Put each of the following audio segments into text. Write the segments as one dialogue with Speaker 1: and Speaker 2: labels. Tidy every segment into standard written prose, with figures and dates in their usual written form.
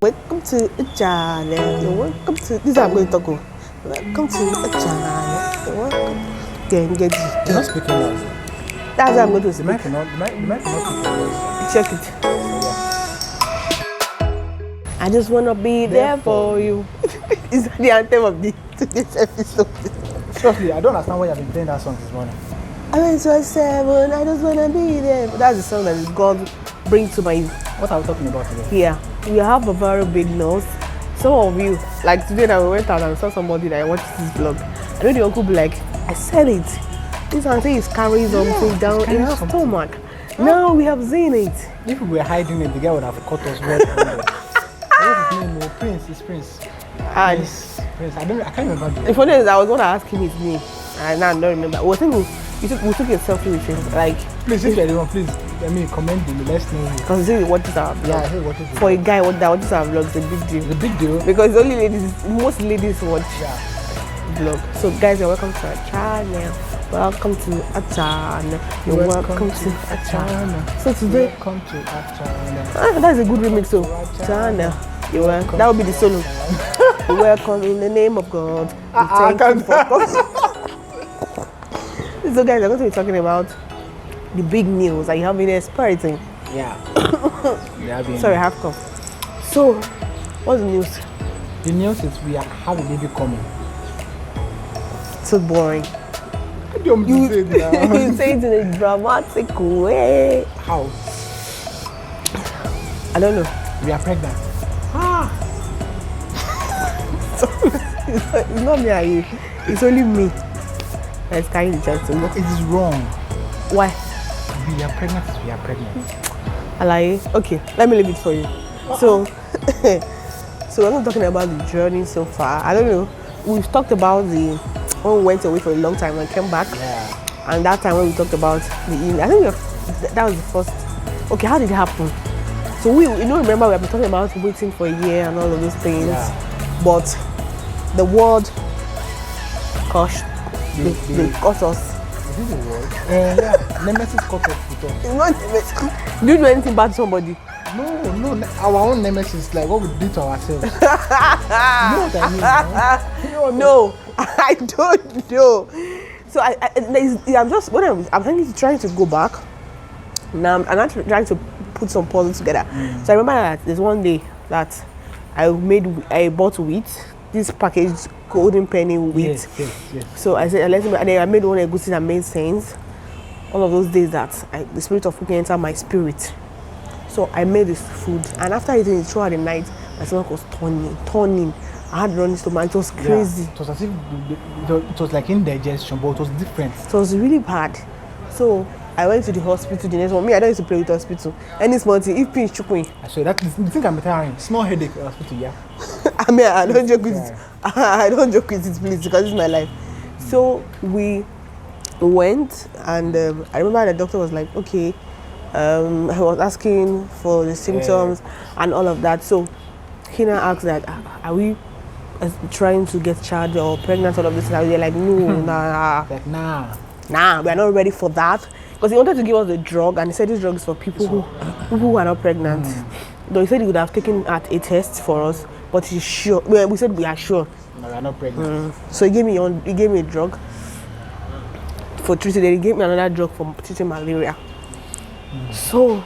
Speaker 1: Welcome to a channel. Welcome to this. I'm going to talk. Welcome to a channel. Welcome. Get
Speaker 2: You're not speaking loud.
Speaker 1: That's how I'm going to
Speaker 2: The
Speaker 1: speak.
Speaker 2: mic not pick your voice.
Speaker 1: Check it. I just wanna be there for you. Is that the anthem of today's episode?
Speaker 2: Seriously, I don't understand why you've been playing that song this morning.
Speaker 1: I went to a 7. I just wanna be there. That's the song that God brings to my.
Speaker 2: What are we talking about today?
Speaker 1: Yeah, we have a very big nose. Some of you, like today, that we went out and saw somebody that watched this vlog. I know the uncle be like, I said it. This auntie is carrying something down in her stomach. Now we have seen it.
Speaker 2: If we were hiding it, the guy would have caught us well. What's his name? Prince. It's Prince. Prince. I can't remember.
Speaker 1: The funny is, I was going to ask him his name, and now I don't remember. We took a selfie with him. Like,
Speaker 2: please, if you're the one, please, comment below. Let's know.
Speaker 1: Because he watches our vlog.
Speaker 2: Yeah, he watches it.
Speaker 1: For a guy that watches our vlogs, it's a big deal.
Speaker 2: It's a big deal.
Speaker 1: Because only ladies, most ladies watch vlog. So guys, you're welcome to our channel. Welcome to a channel. You're welcome to a channel. So today,
Speaker 2: welcome to a channel.
Speaker 1: That's a good remix. So channel. You're welcome. That would be the solo. You're welcome in the name of God. Thank you for coming. So guys, I'm going to be talking about the big news that you have been experiencing.
Speaker 2: Yeah.
Speaker 1: Sorry, I have cough. So, what's the news?
Speaker 2: The news is we have a baby coming.
Speaker 1: So boring.
Speaker 2: You
Speaker 1: say it in a dramatic way.
Speaker 2: How?
Speaker 1: I don't know.
Speaker 2: We are pregnant.
Speaker 1: It's not me and you. It's only me that's carrying the child.
Speaker 2: It is wrong.
Speaker 1: Why?
Speaker 2: We are pregnant. We are pregnant.
Speaker 1: Okay, let me leave it for you. So we're not talking about the journey so far. I don't know. We've talked about when we went away for a long time and came back.
Speaker 2: Yeah.
Speaker 1: And that time when we talked about I think that was the first. Okay, how did it happen? So remember we have been talking about waiting for a year and all of those things.
Speaker 2: Yeah.
Speaker 1: But the word gosh, they got us.
Speaker 2: Is it the word? Yeah. Nemesis cut off with us.
Speaker 1: It's not nemesis. Do you do anything bad to somebody?
Speaker 2: No. Our own nemesis, like what we did to ourselves. You know what I mean?
Speaker 1: No, I don't know. So I'm trying to go back. Now I'm not trying to put some puzzles together. So I remember that there's one day that I bought wheat, this packaged golden penny wheat.
Speaker 2: Yes.
Speaker 1: So I said, and then I made one egusi that made sense. All of those days that the spirit of cooking entered my spirit. So I made this food, and after eating it throughout the night, my stomach was turning. I had running stomach. It was crazy.
Speaker 2: Yeah, it was as if it was like indigestion, but it was different.
Speaker 1: So it was really bad. So I went to the hospital the next one. I don't used to play with hospital. Any small thing, if pinch chook me.
Speaker 2: I swear, that's the thing I'm tiring. Small headache at hospital, yeah.
Speaker 1: I don't joke with it. I don't joke with it, please, because it's my life. So we went, and I remember the doctor was like, okay, I was asking for the symptoms and all of that. So he now asked that, are we trying to get child or pregnant, all of this? And they're like, no, nah.
Speaker 2: Like, nah,
Speaker 1: we are not ready for that. Because he wanted to give us a drug, and he said this drug is for people who are not pregnant. Though he said he would have taken a test for us, but he's sure. We said we are sure.
Speaker 2: No, we are not pregnant.
Speaker 1: So he gave me a drug for treating. Then he gave me another drug for treating malaria. So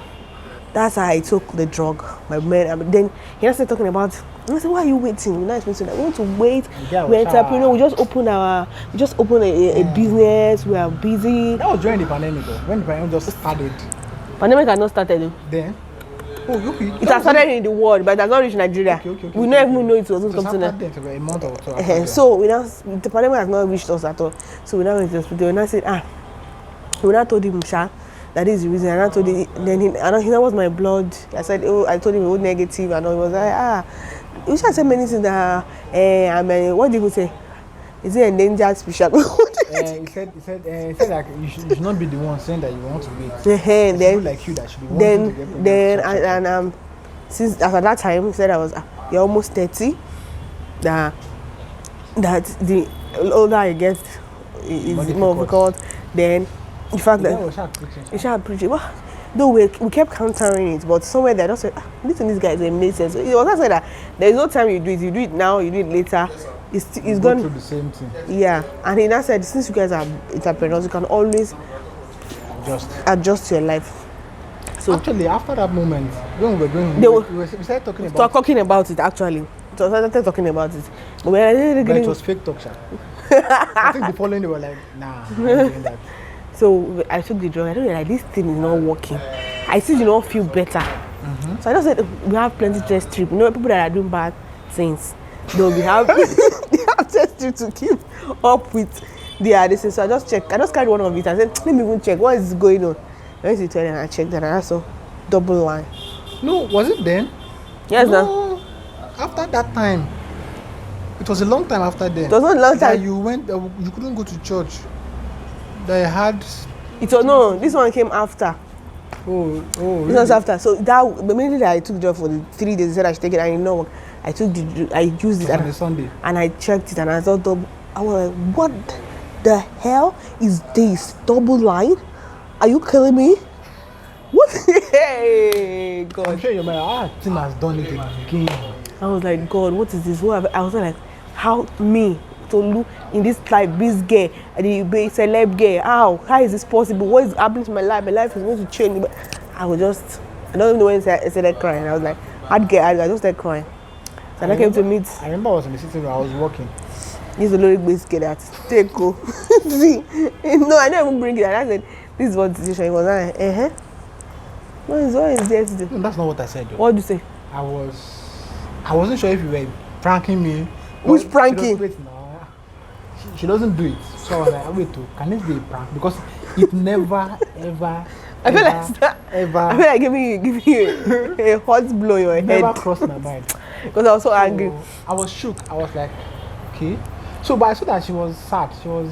Speaker 1: that's how I took the drug. Then he started talking about. I said, why are you waiting? We're not expensive. We want to wait. We're entrepreneur. We just open a business. We are busy.
Speaker 2: That was during the pandemic, though. When the pandemic just started.
Speaker 1: Pandemic had not started.
Speaker 2: Then? Oh, okay.
Speaker 1: It has started in the world, but it has not reached Nigeria.
Speaker 2: Okay.
Speaker 1: We don't even know it wasn't coming to
Speaker 2: a month or two.
Speaker 1: So the pandemic has not reached us at all. So we now went to the hospital and I said, we now told him, that is the reason. And I told him, then he that was my blood. I said, I told him it was negative, and all. He was like, you should say many things that what did he say? Is it endangered species?
Speaker 2: He said that you should not be the one saying that you want to wait.
Speaker 1: Then
Speaker 2: like you that should be wanting to get pregnant.
Speaker 1: and since after that time he said you're almost 30. That the older I get is more difficult. Then in fact that you should preach it. Though we kept countering it, but somewhere there, I just said, listen, this guy is amazing. So it was not saying that there is no time you do it now, you do it later. It's
Speaker 2: Go
Speaker 1: gone.
Speaker 2: through the same thing.
Speaker 1: Yeah, and he now said, since you guys are entrepreneurs, you can always
Speaker 2: Just
Speaker 1: adjust your life. So
Speaker 2: actually, after that moment, when we were going,
Speaker 1: They
Speaker 2: we started talking about.
Speaker 1: talking about it actually. So I started talking about it. But when I didn't
Speaker 2: But it
Speaker 1: get
Speaker 2: was fake talk, sha. I think the following they were like, nah, I'm not doing that.
Speaker 1: so I took the drug. I don't know, like this thing is not working. I still do not feel better. So I just said we have plenty test strip. You know, people that are doing bad things, we have they have test strip to keep up with their this. So I just checked. I just carried one of it. I said, let me even check what is going on. I went to tell and I checked and I saw double line.
Speaker 2: No, was it then?
Speaker 1: Yes, now.
Speaker 2: No. After that time, it was a long time after then.
Speaker 1: It was not a long
Speaker 2: that
Speaker 1: time.
Speaker 2: you went. You couldn't go to church. They had.
Speaker 1: It was no. This one came after.
Speaker 2: Oh, really?
Speaker 1: This was after. So that the minute that I took the drug for the 3 days, they said I should take it. I didn't know. I used it
Speaker 2: on a Sunday.
Speaker 1: and I checked it and I thought double. I was like, what the hell is this double line? Are you killing me? What? Hey,
Speaker 2: I'm
Speaker 1: God.
Speaker 2: sure your man, Tim has done it again.
Speaker 1: I was like, God, what is this? I was like, how me to look in this like this girl, the celeb girl? How is this possible? What is happening to my life? My life is going to change. But I don't even know when I started crying. I was like, I just started crying. So I came to meet.
Speaker 2: I remember I was in the sitting room. I was working.
Speaker 1: This is a little bit scared that take go. See, no, I didn't even bring it. I said, this is what the situation. He was like, what is there to do?
Speaker 2: No, that's not what I said. Though.
Speaker 1: What do you say?
Speaker 2: I wasn't sure if you were pranking me.
Speaker 1: Who's pranking?
Speaker 2: Wait, no. She doesn't do it. So I was like, wait, can this be a prank? Because it never, ever,
Speaker 1: I feel like giving you a hot blow in your head.
Speaker 2: Never crossed my mind.
Speaker 1: Because I was so angry.
Speaker 2: I was shook. I was like, okay. So, but I saw that she was sad. She was.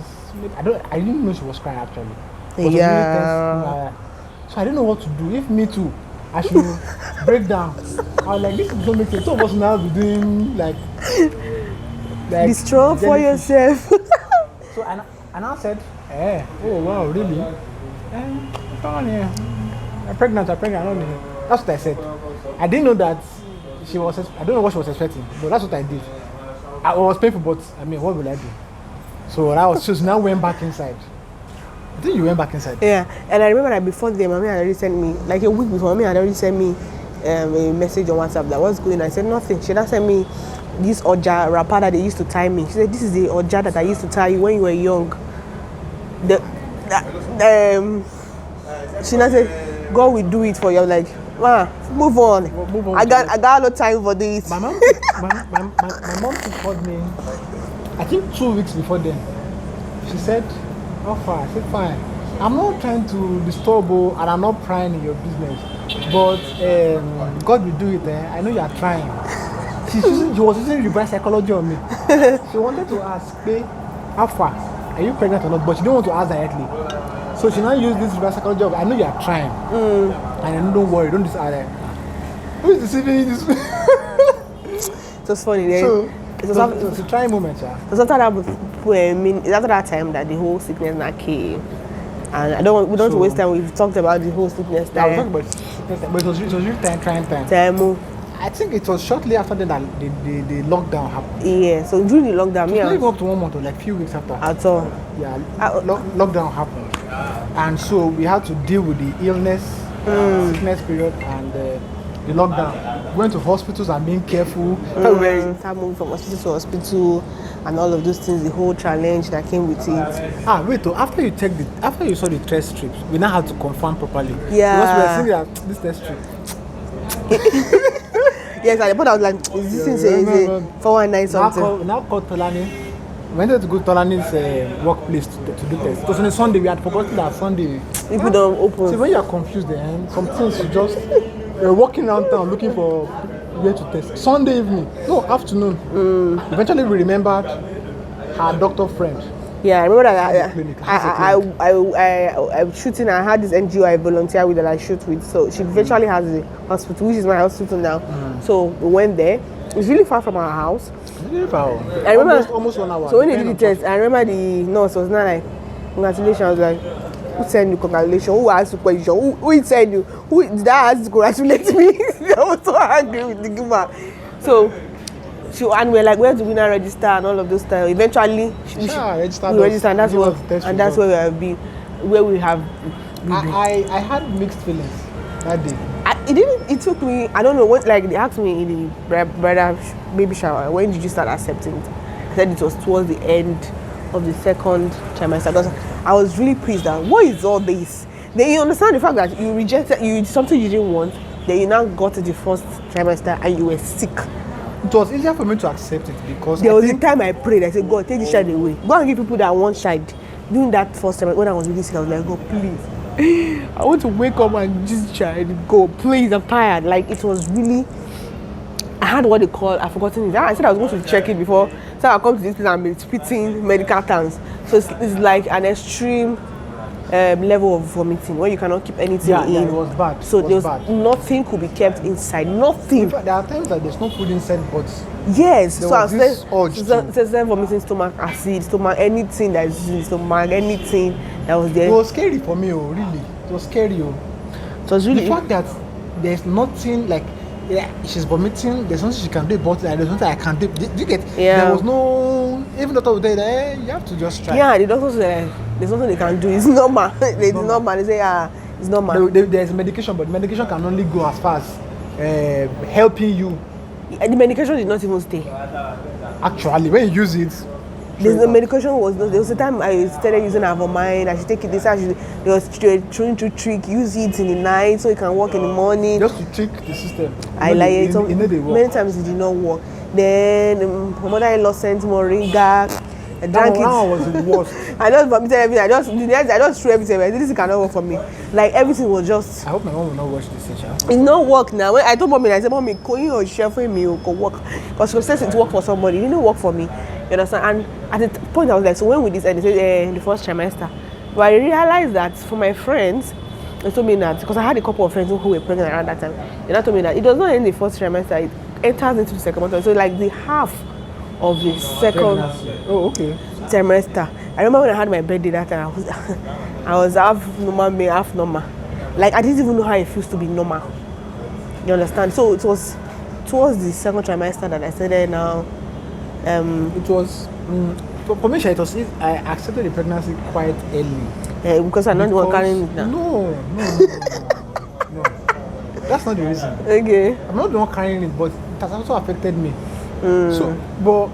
Speaker 2: I didn't know she was crying actually. It was
Speaker 1: Yeah.
Speaker 2: So I didn't know what to do. If me too, I should break down. I was like, this is something. Two of us now be doing like
Speaker 1: Be strong for yourself.
Speaker 2: So and I said, oh wow, really? I'm pregnant. I don't know. That's what I said. I didn't know that she was. I don't know what she was expecting, but that's what I did. I was painful, but I mean, what will I do? So that was just now went back inside. I think you went back inside.
Speaker 1: Yeah, and I remember that before the mommy had already sent me, like a week before, mommy had already sent me a message on WhatsApp that what's going on. I said nothing. She just sent me this oja wrapper that they used to tie me. She said this is the oja that I used to tie you when you were young. She now said God will do it for you. I'm like, move on.
Speaker 2: Move on.
Speaker 1: I got no time for this.
Speaker 2: My mom called me. I think 2 weeks before then. She said, how far? I said, fine. I'm not trying to disturb you and I'm not prying in your business. But God will do it. I know you are trying. She was using reverse psychology on me. She wanted to ask, hey, how far? Are you pregnant or not? But she didn't want to ask directly. So she now used this reverse psychology of, I know you are trying. And don't worry, don't decide. Who is deceiving you?
Speaker 1: It was funny. Then.
Speaker 2: It was a trying moment, yeah.
Speaker 1: So after that time that the whole sickness now came, and we don't want to waste time. We've talked about the whole sickness.
Speaker 2: Yeah, we talked about sickness, but it was really trying time. I think it was shortly after that the lockdown happened.
Speaker 1: Yeah, so during the lockdown,
Speaker 2: it was not even up to 1 month or like a few weeks after.
Speaker 1: At all.
Speaker 2: Yeah, lockdown happened, and so we had to deal with the illness, sickness period, and the lockdown. We went to hospitals and being careful.
Speaker 1: Start moving from hospital to hospital and all of those things, the whole challenge that came with it.
Speaker 2: Wait, after you saw the test strips, we now had to confirm properly.
Speaker 1: Yeah.
Speaker 2: Because we were saying that this test strip.
Speaker 1: Yes, at the point I was like, is this thing is a 419 something?
Speaker 2: Now called Tolani. We wanted to go to Tolani's workplace to do test. It was on a Sunday. We had forgotten that Sunday.
Speaker 1: People don't open.
Speaker 2: See, when you are confused, some things you just you're walking around town looking for where to test. Sunday evening, no, afternoon. Eventually, we remembered her doctor friend.
Speaker 1: Yeah, I remember that I was shooting. I had this NGO I volunteer with that I shoot with. So she virtually has a hospital, which is my hospital now. So we went there. It's really far from our house.
Speaker 2: Really far.
Speaker 1: I remember
Speaker 2: almost 1 hour.
Speaker 1: So when they did the test, I remember the nurse was not like, congratulations. I was like, Who send you congratulations? Who asked you question? Who send you? Who did I ask to congratulate me? I was so angry with the woman. So and we're like, where do we now register and all of those stuff. Eventually, we register, and that's where we have been, where we have.
Speaker 2: I had mixed feelings that day.
Speaker 1: It took me, I don't know what, like they asked me in the brother baby shower, when did you start accepting it? I said it was towards the end of the second trimester, because I was really pleased that what is all this? Then you understand the fact that you rejected something you didn't want, then you now got to the first trimester and you were sick.
Speaker 2: It was easier for me to accept it because
Speaker 1: there was a time I prayed. I said, God, take this child away. Go and give people that want child. During that first time, when I was really sick, I was like, God, please. I want to wake up and just child go. Please, I'm tired. Like, it was really. I had what they call, I've forgotten it. I said I was going to check it before. So I'll come to this place and be spitting medical terms. So it's like an extreme level of vomiting where you cannot keep anything in.
Speaker 2: Yeah, it was bad.
Speaker 1: So nothing could be kept inside. Nothing.
Speaker 2: In fact, there are times that there's no food inside, but
Speaker 1: yes.
Speaker 2: There
Speaker 1: so
Speaker 2: was this urge
Speaker 1: to vomiting, stomach acid, stomach, anything that is in the stomach, anything that was there.
Speaker 2: It was scary for me, really. It was scary.
Speaker 1: It was really.
Speaker 2: The fact that there's nothing like. Yeah, she's vomiting. There's nothing she can do about it. There's nothing I can do. Do you get?
Speaker 1: Yeah.
Speaker 2: There was no. Even the doctor was there. You have to just try.
Speaker 1: Yeah, the doctor said there's nothing they can do. It's normal. It's normal. They say it's normal.
Speaker 2: There's medication, but medication can only go as far as helping you.
Speaker 1: The medication did not even stay.
Speaker 2: Actually, when you use it.
Speaker 1: The medication was not. There was a time I started using Avomine. I should take it. They were trying to trick. Use it in the night so it can work in the morning.
Speaker 2: Just to trick the system.
Speaker 1: I like it.
Speaker 2: Many
Speaker 1: times it did not work. Then my mother-in-law sent Moringa. I drank it.
Speaker 2: That was the worst.
Speaker 1: I just vomited everything. I just threw everything away. This cannot work for me. Like everything was just.
Speaker 2: I hope my mom will not watch this session.
Speaker 1: It not work now. When I told mommy, I said, "Mommy, can you share for me? It could work." Because she says it worked for somebody. It didn't work for me. You understand? And at the point I was like, so when will this end? They said in the first trimester. But I realized that for my friends, they told me that because I had a couple of friends who were pregnant around that time. They told me that it does not end the first trimester. It enters into the second month. So like the half of the second trimester. I remember when I had my birthday that time, I was half normal, half normal. Like I didn't even know how it feels to be normal. You understand? So it was towards the second trimester that I started now.
Speaker 2: It was for me. I accepted the pregnancy quite early.
Speaker 1: Because I'm not the one carrying it now.
Speaker 2: No. That's not the reason.
Speaker 1: Okay.
Speaker 2: I'm not the one carrying it, but it has also affected me. So, but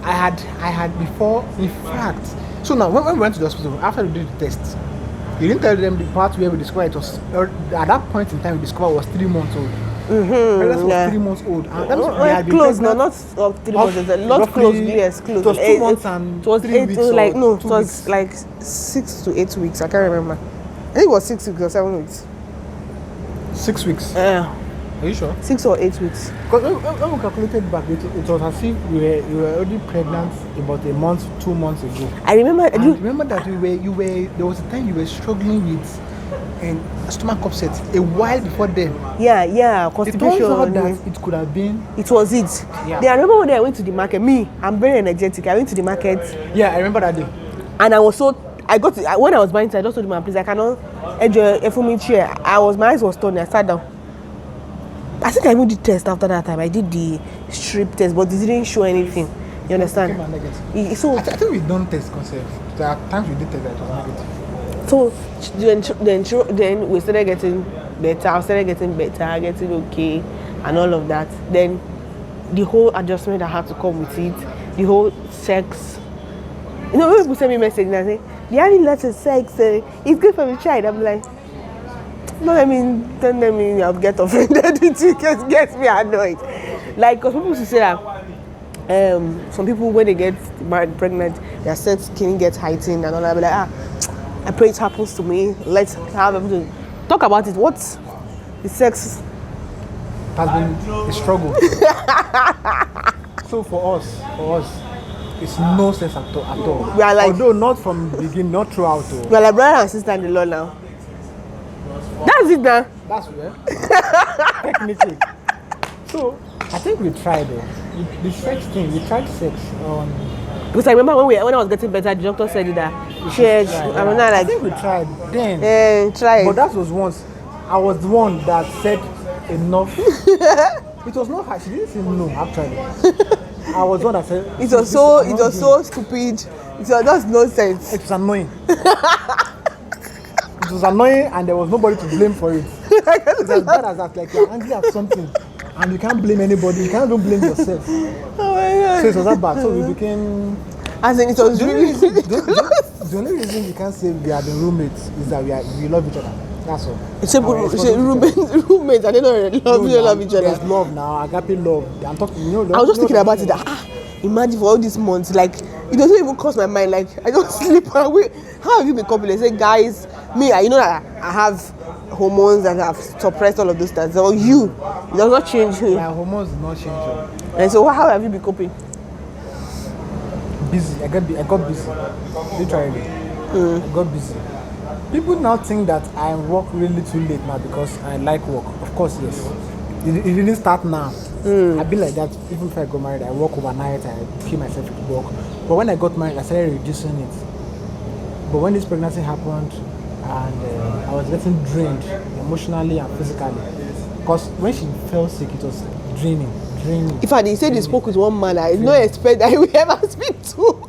Speaker 2: I had before. In fact, so now when we went to the hospital after we did the test, you didn't tell them the part where we discovered it was at that point in time we discovered was 3 months old. Was 3 months old. And that means we had been
Speaker 1: close, no, not 3 months. A lot close, yes, close.
Speaker 2: It was 2 months and 3 weeks.
Speaker 1: It was like 6 to 8 weeks. I can't remember. I think it was 6 weeks or 7 weeks.
Speaker 2: 6 weeks.
Speaker 1: Yeah.
Speaker 2: Are you sure?
Speaker 1: 6 or 8 weeks.
Speaker 2: Because when we calculated back, it was as if you were already pregnant about a month, 2 months ago.
Speaker 1: I remember.
Speaker 2: And remember that there was a time you were struggling with stomach upset a while before then.
Speaker 1: Yeah, constipation.
Speaker 2: It turns out that it could have been.
Speaker 1: It was it.
Speaker 2: Yeah.
Speaker 1: I remember when I went to the market. I'm very energetic. I went to the market.
Speaker 2: Yeah, I remember that day.
Speaker 1: And I was so. When I was buying it, I just told my please, I cannot enjoy a full chair. My eyes was turning. I sat down. I think I even did test after that time. I did the strip test, but it didn't show anything. You understand?
Speaker 2: So I think we don't test concept. There are times we did test that it was negative.
Speaker 1: So then we started getting better. I started getting better, getting okay, and all of that. Then the whole adjustment that had to come with it, the whole sex. You know, when people send me a message and I say, "You having lots of sex? It's good for the child." I'm like, don't let me I'll get offended. It gets me annoyed. Like, because people used to say that some people when they get pregnant, their sex skin gets heightened and all that. I'll be like, I pray it happens to me. Let's have everything. Talk about it. What's the sex?
Speaker 2: Has been a struggle. So for us, it's no sense at all.
Speaker 1: We are like,
Speaker 2: although not from the beginning, not throughout.
Speaker 1: We are like brother and sister in the Lord now. That's it now.
Speaker 2: That's where. Technically. So I think we tried the sex thing. We tried sex.
Speaker 1: Because I remember when I was getting better, the doctor said that Church. I mean,
Speaker 2: I
Speaker 1: like,
Speaker 2: think we tried then.
Speaker 1: try.
Speaker 2: But that was once. I was the one that said enough. It was not her. She didn't say no. Actually, I was the one that said.
Speaker 1: It was so stupid. It was just nonsense.
Speaker 2: It was annoying. It was annoying, and there was nobody to blame for it. It's as bad as that. Like, you're angry at something, and you can't blame anybody. You can't even blame yourself.
Speaker 1: Oh my God.
Speaker 2: So it was that bad. So we became.
Speaker 1: As in, it was really.
Speaker 2: The only reason we can't say we are the roommates is that we love each other. That's all.
Speaker 1: Roommates, and they don't love each other.
Speaker 2: There's love now, agape love. I'm talking. I
Speaker 1: was just thinking about it. Imagine for all these months, like it doesn't even cross my mind. Like I don't sleep away. How have you been coupled? I say, guys, me, you know that I have hormones that have suppressed all of those things. So you, it does not change me.
Speaker 2: My hormones do not change.
Speaker 1: And so, how have you been coping?
Speaker 2: Busy. I got busy. Literally, I got busy. People now think that I work really too late now because I like work. Of course, yes. It didn't start now. I've been like that even if I got married. I work overnight. I keep myself at work. But when I got married, I started reducing it. But when this pregnancy happened, and I was getting drained emotionally and physically, because when she fell sick, it was draining.
Speaker 1: In fact, he said he spoke with one man I did not expect that he would ever speak to.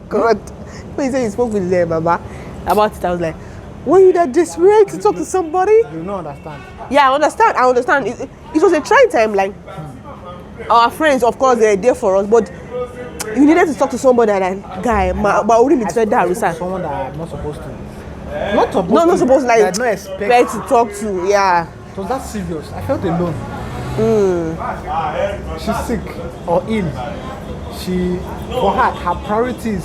Speaker 1: God. When he said he spoke with Mama about it, I was like, were you that desperate to talk to somebody?
Speaker 2: You don't understand.
Speaker 1: Yeah, I understand. It was a trying time. Like, our friends, of course, they're there for us, but you needed to talk to somebody that guy, but I wouldn't expect that research.
Speaker 2: Someone that I'm not supposed to.
Speaker 1: Not supposed like
Speaker 2: not
Speaker 1: expect to talk to. Yeah.
Speaker 2: It was that serious. I felt alone. She's sick or ill. For her priorities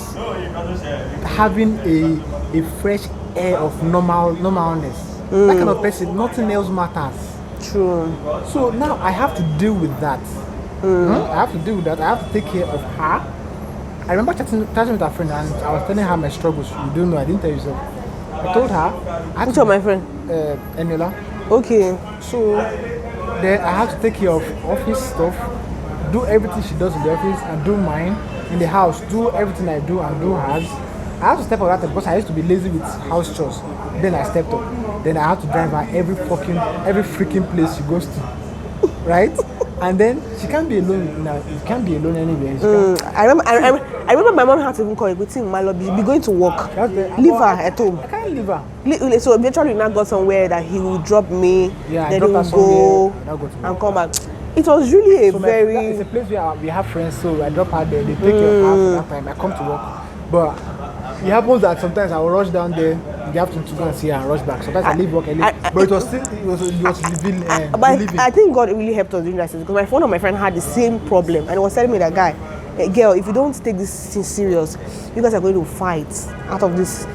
Speaker 2: having a fresh air of normalness. That kind of person, nothing else matters.
Speaker 1: True.
Speaker 2: So now I have to deal with that. I have to deal with that. I have to take care of her. I remember chatting with a friend, and I was telling her my struggles. You don't know, I didn't tell you so. I told her.
Speaker 1: Which one, my friend?
Speaker 2: Eniola.
Speaker 1: Okay.
Speaker 2: So then I have to take care of office stuff, do everything she does in the office, and do mine in the house. Do everything I do and do hers. I have to step up that because I used to be lazy with house chores. Then I stepped up. Then I have to drive her every freaking place she goes to, right? And then she can't be alone. You can't be alone anywhere.
Speaker 1: I remember my mom had to even call it. My lord, be going to work. Leave her at home.
Speaker 2: I can't leave her.
Speaker 1: So eventually, we now got somewhere that he will drop me.
Speaker 2: Yeah,
Speaker 1: then he will go and come back. It was really it's
Speaker 2: a place where we have friends, so I drop her there. They take care of her for that time. I come to work, but it happens that sometimes I will rush down there in the afternoon to go and see her and rush back. Sometimes I leave work early, but it was revealing.
Speaker 1: But I think God really helped us during that season because one of my friends had the same problem and was telling me that guy, girl, if you don't take this thing serious, you guys are going to fight out of this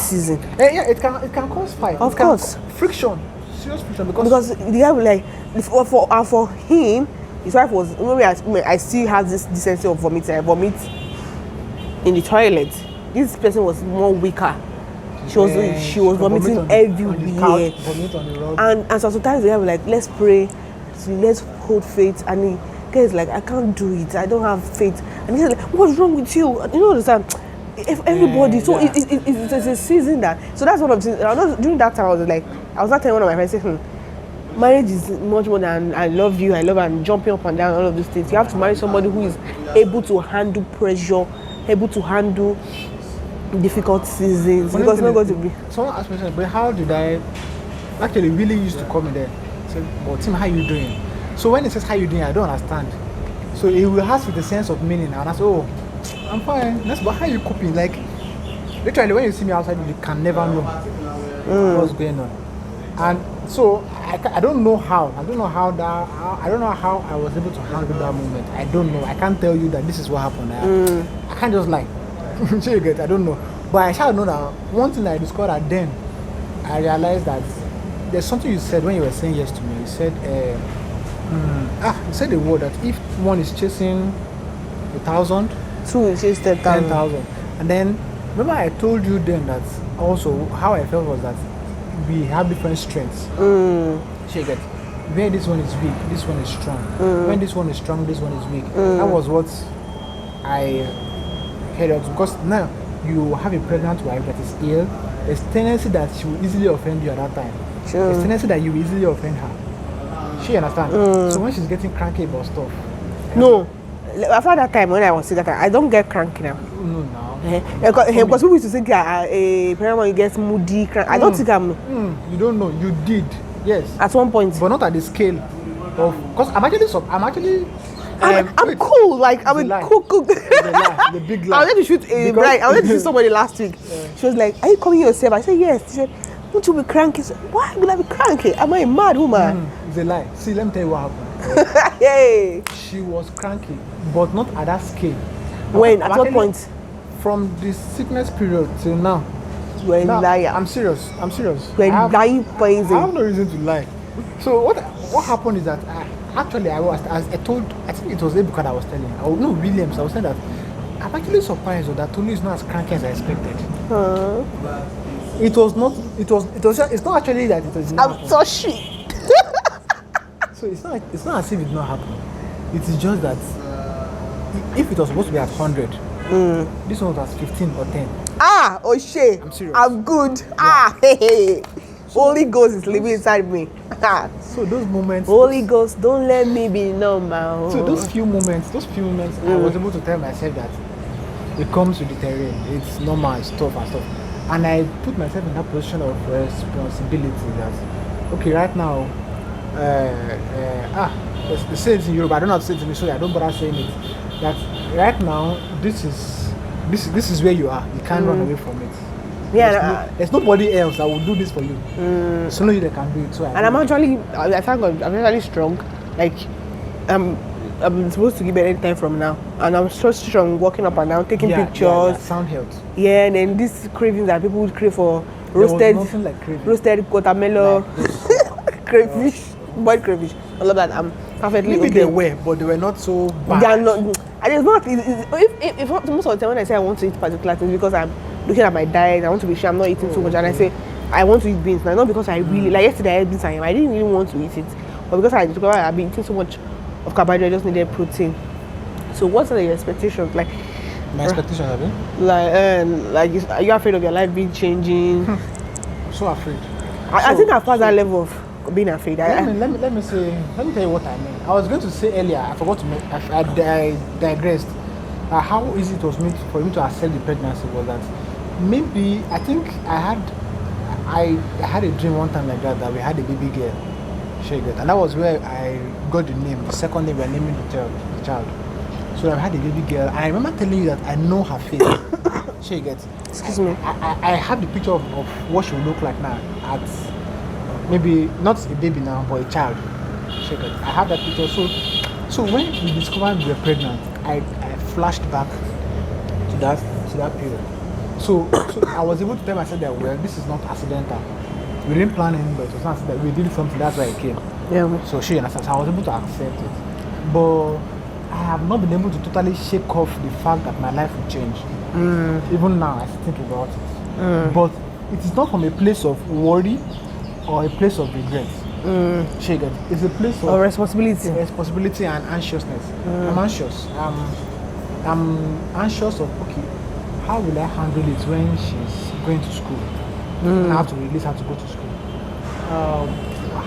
Speaker 1: season.
Speaker 2: Yeah, it can cause fight.
Speaker 1: Of course,
Speaker 2: friction, serious friction
Speaker 1: because the guy will like for him, his wife was maybe I still have this decency of vomiting. I vomit in the toilet. This person was more weaker. She was vomiting everywhere. And so sometimes they have like, let's pray, let's hold faith. And the guy is like, I can't do it. I don't have faith. And he's like, what's wrong with you? You know what I'm saying? Everybody. So it's a season that. So that's what I'm saying. During that time, I was not telling one of my friends, saying, marriage is much more than I love you, and jumping up and down, all of these things. You have to marry somebody who is able to handle pressure, able to handle difficult seasons, because it's not going to be.
Speaker 2: Someone asked me, but how did I actually really used to come in there? Say, well, Tim, how you doing? So when it says how you doing, I don't understand. So it will ask with a sense of meaning, and I say, oh, I'm fine. That's but how you coping? Like literally, when you see me outside, you can never know what's going on. And so I don't know how. I don't know how I was able to handle that moment. I don't know. I can't tell you that this is what happened. I can't just like. I don't know, but I shall know that one thing I discovered then, I realized that there's something you said when you were saying yes to me. You said, you said the word that if one is chasing 1,000, two is chasing 10,000, and then remember I told you then that also how I felt was that we have different strengths. Where this one is weak, this one is strong. When this one is strong, this one is weak. That was what I. Because now you have a pregnant wife that is ill, there's tendency that she will easily offend you at that time.
Speaker 1: Sure.
Speaker 2: There's tendency that you will easily offend her. She understand. So when she's getting cranky about stuff.
Speaker 1: No. After that time when I was sick, that time, I don't get cranky now.
Speaker 2: No, now.
Speaker 1: Because people used to think a pregnant woman gets moody, cranky. I don't think I'm.
Speaker 2: You don't know. You did. Yes.
Speaker 1: At one point.
Speaker 2: But not at the scale of. Because I'm actually.
Speaker 1: I'm cool. Like I'm a cool.
Speaker 2: The big lie.
Speaker 1: I wanted to shoot a bride. I wanted to shoot somebody last week. She was like, "Are you coming yourself?" I said, "Yes." She said, "Won't you be cranky?" I said, "Why would I be cranky? Am I a mad woman?"
Speaker 2: It's a lie. See, let me tell you what happened.
Speaker 1: Hey.
Speaker 2: She was cranky, but not at that scale.
Speaker 1: When? At what point?
Speaker 2: From the sickness period till now.
Speaker 1: You're a liar.
Speaker 2: I'm serious.
Speaker 1: You're lying poison.
Speaker 2: I have no reason to lie. So what happened is that I think it was Ebuka that I was telling. No, Williams. I was saying that I'm actually surprised that Tony is not as cranky as I expected. It was not. It's not actually that it was.
Speaker 1: I'm so shit.
Speaker 2: So it's not as if it did not happen. It is just that if it was supposed to be at 100, this one was 15 or 10.
Speaker 1: Oh shit.
Speaker 2: I'm serious.
Speaker 1: I'm good. Hey. Holy Ghost is living inside me.
Speaker 2: So those moments.
Speaker 1: Holy Ghost, don't let me be normal.
Speaker 2: So those few moments, I was able to tell myself that it comes with the terrain. It's normal, it's tough and stuff. And I put myself in that position of responsibility that, okay, right now, they say it in Europe. I don't know how to say it in English, so I don't bother saying it. That right now, this is where you are. You can't run away from it.
Speaker 1: Yeah,
Speaker 2: there's nobody else that will do this for you. So only they can do it. So
Speaker 1: I thank God, I'm actually strong. Like, I'm supposed to give it any time from now, and I'm so strong, walking up and down, taking pictures.
Speaker 2: Sound health.
Speaker 1: Yeah, and then these cravings that people would crave for roasted watermelon, crayfish, boiled crayfish. All of that. I'm perfectly
Speaker 2: Maybe
Speaker 1: okay.
Speaker 2: they were, but they were not so bad.
Speaker 1: They are not. And it's not. If most of the time when I say I want to eat particular things because I'm looking at my diet, I want to be sure I'm not eating too much, and I say I want to eat beans. Now, not because I really like yesterday I ate beans. I didn't really want to eat it, but because I discovered I've been eating so much of carbohydrate, I just needed protein. So what are your expectations? Like
Speaker 2: my expectations have been?
Speaker 1: Are you afraid of your life being changing?
Speaker 2: I'm so afraid.
Speaker 1: I think I've passed that level of being afraid.
Speaker 2: Let me tell you what I mean. I was going to say earlier, I forgot to make, I digressed. How easy it was for me to accept the pregnancy was that maybe I think I had a dream one time like that we had a baby girl, and that was where I got the name. The second name we were naming the child. So I had a baby girl. I remember telling you that I know her face.
Speaker 1: Excuse me.
Speaker 2: I have the picture of what she would look like now at maybe not a baby now, but a child. I have that picture. So when we discovered we were pregnant, I flashed back to that period. So I was able to tell myself that this is not accidental. We didn't plan it, but it was not accidental. We did something. That's why it came.
Speaker 1: Yeah.
Speaker 2: So she understands. So I was able to accept it, but I have not been able to totally shake off the fact that my life will change. Even now, I still think about it. But it is not from a place of worry or a place of regret. It's a place of responsibility and anxiousness. I'm anxious. I'm anxious of, okay, how will I handle it when she's going to school? And I have to release her to go to school.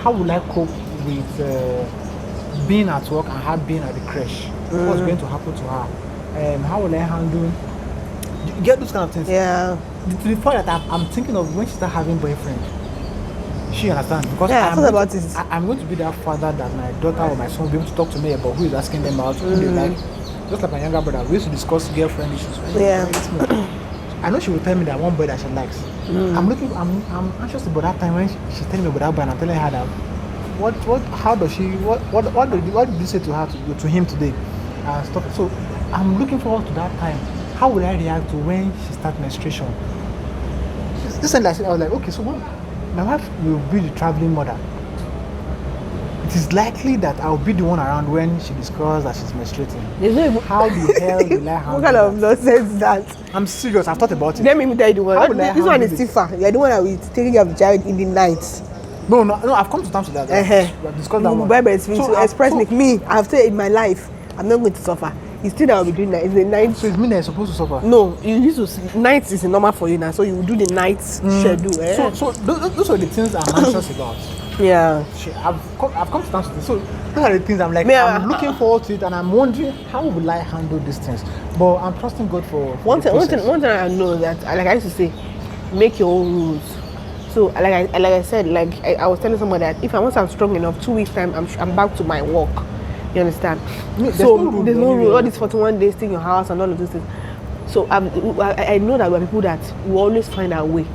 Speaker 2: How will I cope with being at work and her being at the creche? What's going to happen to her? How will I handle? You get those kind of things.
Speaker 1: Yeah.
Speaker 2: To the point that I'm thinking of when she start having boyfriend. She understands because I'm going to be that father that my daughter or my son will be able to talk to me about who is asking them out, who they like. Just like my younger brother, we used to discuss girlfriend issues. I know she will tell me that one boy that she likes. I'm anxious about that time when she's telling me about that boy, and I'm telling her that what did you say to her to him today and stuff. So I'm looking forward to that time. How will I react to when she starts menstruation? This and that, I was like, okay, so what? My wife will be the traveling mother. It is likely that I'll be the one around when she discovers that she's menstruating. How the hell will I handle
Speaker 1: what kind of nonsense is that?
Speaker 2: I'm serious, I've thought about it.
Speaker 1: Let me tell you the one. This one is stiffer. You're the one that will take care of the child in the night.
Speaker 2: No, I've come to terms with that. We have discussed that one.
Speaker 1: To express me, I've said in my life, I'm not going to suffer. It's still that I'll be doing night. It's the night.
Speaker 2: So it's me that is supposed to suffer.
Speaker 1: No, you need to sleep. Night is normal for you now, so you will do the night schedule. Eh?
Speaker 2: So those are the things I'm anxious about.
Speaker 1: Yeah.
Speaker 2: I've come to terms with this. So those are the things I'm like, I'm looking forward to it, and I'm wondering how will I handle these things. But I'm trusting God for
Speaker 1: one thing I know that, like I used to say, make your own rules. So like I said, like I was telling someone that if I'm strong enough, 2 weeks time, I'm back to my work. You understand? There's no rule. All these 41 days stay in your house and all of these things. So I know that we're people that will always find our way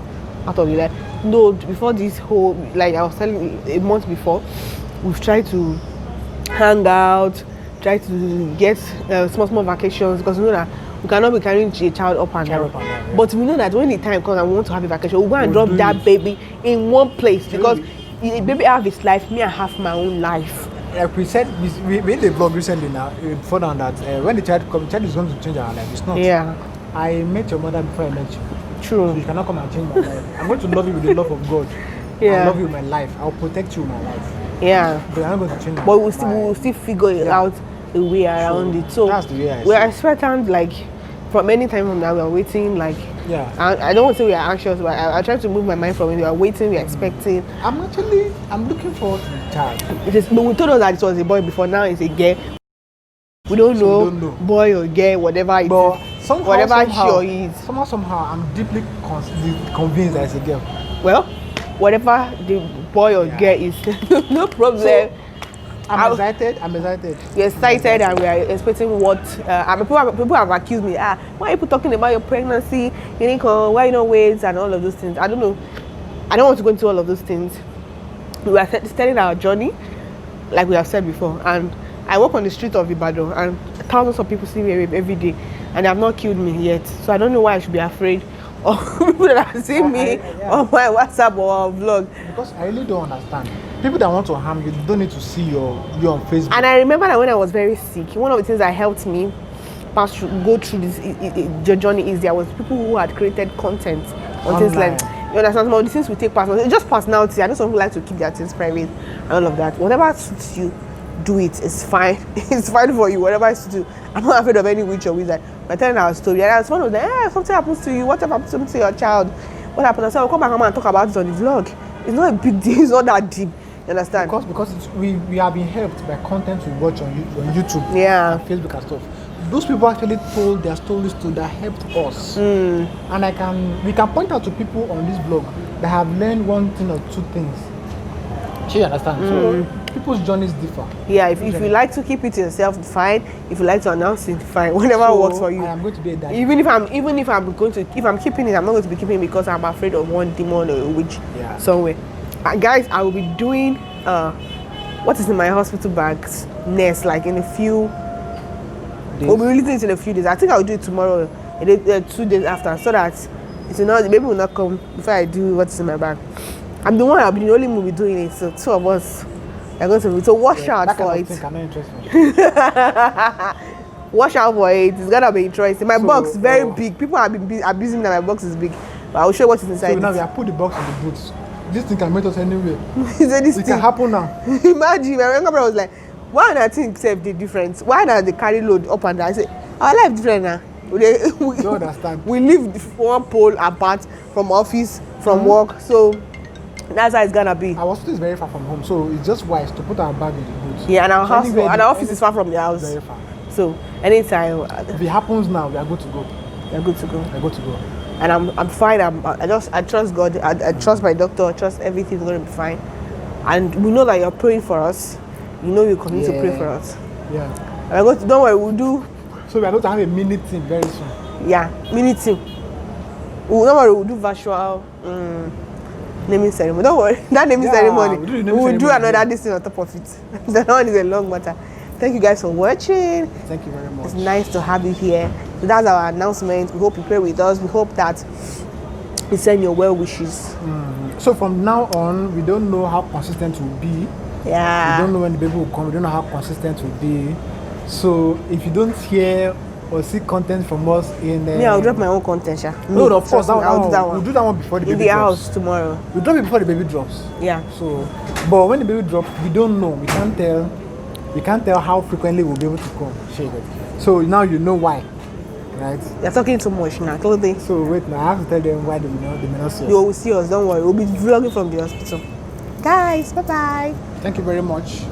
Speaker 1: out of it. Like, no, before this whole, like I was telling you, a month before, we've tried to hang out, try to get small vacations, because we know that we cannot be carrying a child up and down. Yeah. But we know that when the time comes and we want to have a vacation, we'll go and drop that baby in one place, because the baby have his life, me I have my own life.
Speaker 2: Like we said, we made a vlog recently now, before that when the child comes, the child is going to change our life. It's not.
Speaker 1: Yeah.
Speaker 2: I met your mother before I met you.
Speaker 1: True.
Speaker 2: So you cannot come and change my life. I'm going to love you with the love of God.
Speaker 1: Yeah.
Speaker 2: I love you with my life. I'll protect you with my life.
Speaker 1: Yeah.
Speaker 2: But I'm not going to change my
Speaker 1: But
Speaker 2: life.
Speaker 1: we'll still figure it out a way around it. So
Speaker 2: that's the way I see
Speaker 1: we're expectant, like from any time from now, we're waiting, like I don't want to say we are anxious, but I try to move my mind from it. We are waiting, we're expecting.
Speaker 2: I'm looking forward to the child.
Speaker 1: But we told us that it was a boy before, now it's a girl. We don't know boy or girl, whatever it
Speaker 2: but
Speaker 1: is.
Speaker 2: Somehow,
Speaker 1: whatever she is.
Speaker 2: Somehow I'm deeply convinced that it's a girl.
Speaker 1: Well, whatever the boy or girl is, no problem. So,
Speaker 2: I'm excited.
Speaker 1: We're excited and we are expecting what people have accused me. Why are people talking about your pregnancy? Why you not wait and all of those things? I don't know. I don't want to go into all of those things. We are starting our journey, like we have said before, and I walk on the street of Ibadan and thousands of people see me every day, and they have not killed me yet. So I don't know why I should be afraid of people that have seen me on my WhatsApp or vlog.
Speaker 2: Because I really don't understand. People that want to harm you don't need to see you on Facebook.
Speaker 1: And I remember that when I was very sick, one of the things that helped me go through this journey is there was people who had created content on things like, you understand, some of the things we take personal. It's just personality. I know some people like to keep their things private and all of that. Whatever suits you, do it. It's fine. It's fine for you. Whatever it's to do. I'm not afraid of any witch or wizard. But telling our story, and someone was like, something happens to you. Whatever happens to your child? What happened? I said, I'll come back home and talk about it on the vlog. It's not a big deal. It's not that deep. You understand?
Speaker 2: Because we have been helped by content we watch on YouTube,
Speaker 1: and
Speaker 2: Facebook and stuff. Those people actually told their stories that helped us, and we can point out to people on this blog that have learned one thing or two things. You understand? So people's journeys differ.
Speaker 1: Yeah, if you like to keep it to yourself, fine. If you like to announce it, fine. Whatever works for you.
Speaker 2: I am going to be a daddy.
Speaker 1: Even if I'm keeping it, I'm not going to be keeping it because I'm afraid of one demon or a witch somewhere. Guys, I will be doing what is in my hospital bags next, like in a few days. We'll be releasing it in a few days. I think I'll do it tomorrow, 2 days after, so that the baby will not come before I do what's in my bag. I'm the one, I'll be the only movie doing it, so two of us are going to be. So watch out for it. Watch out for it. It's gonna be interesting. My box is very big. People have been abusing that my box is big, but I'll show you what is inside.
Speaker 2: So now we have put the box in the boots. This thing can meet us anywhere.
Speaker 1: It
Speaker 2: can happen now.
Speaker 1: Imagine, my younger brother was like, why not think the difference? Why not they carry load up and down? I said, our life different now.
Speaker 2: You don't understand.
Speaker 1: We live one pole apart from office, from work, so that's how it's gonna be.
Speaker 2: Our hospital is very far from home, so it's just wise to put our bag in the boots.
Speaker 1: Yeah, and our house and our office is far from the house.
Speaker 2: Very far.
Speaker 1: So anytime.
Speaker 2: If it happens now, we are good to go.
Speaker 1: We are good to go.
Speaker 2: We are good to go.
Speaker 1: And I'm fine. I trust God. I trust my doctor. I trust everything's going to be fine. And we know that you're praying for us. You know you continue to pray for us.
Speaker 2: Yeah.
Speaker 1: And don't worry, we'll do.
Speaker 2: So we are going to have a mini team very soon.
Speaker 1: Yeah, mini team. Don't worry, we'll do virtual naming ceremony. Don't worry, that naming ceremony. We'll do another this thing on top of it. That one is a long matter. Thank you guys for watching.
Speaker 2: Thank you very much.
Speaker 1: It's nice to have you here. So that's our announcement. We hope you pray with us. We hope that you send your well wishes.
Speaker 2: So from now on, we don't know how consistent we'll be.
Speaker 1: Yeah.
Speaker 2: We don't know when the baby will come. We don't know how consistent we'll be. So if you don't hear or see content from us in
Speaker 1: I'll drop my own content, Sha.
Speaker 2: No, of course,
Speaker 1: I'll do that one.
Speaker 2: We'll do that one before the baby drops.
Speaker 1: In the house tomorrow.
Speaker 2: We'll drop it before the baby drops.
Speaker 1: Yeah.
Speaker 2: So, but when the baby drops, we don't know. We can't tell We can't tell how frequently we'll be able to come. Shaded. So now you know why, right?
Speaker 1: You're talking too much now, Claude.
Speaker 2: So wait, now I have to tell them why they may not see us.
Speaker 1: You will see us, don't worry. We'll be vlogging from the hospital. Guys, bye-bye.
Speaker 2: Thank you very much.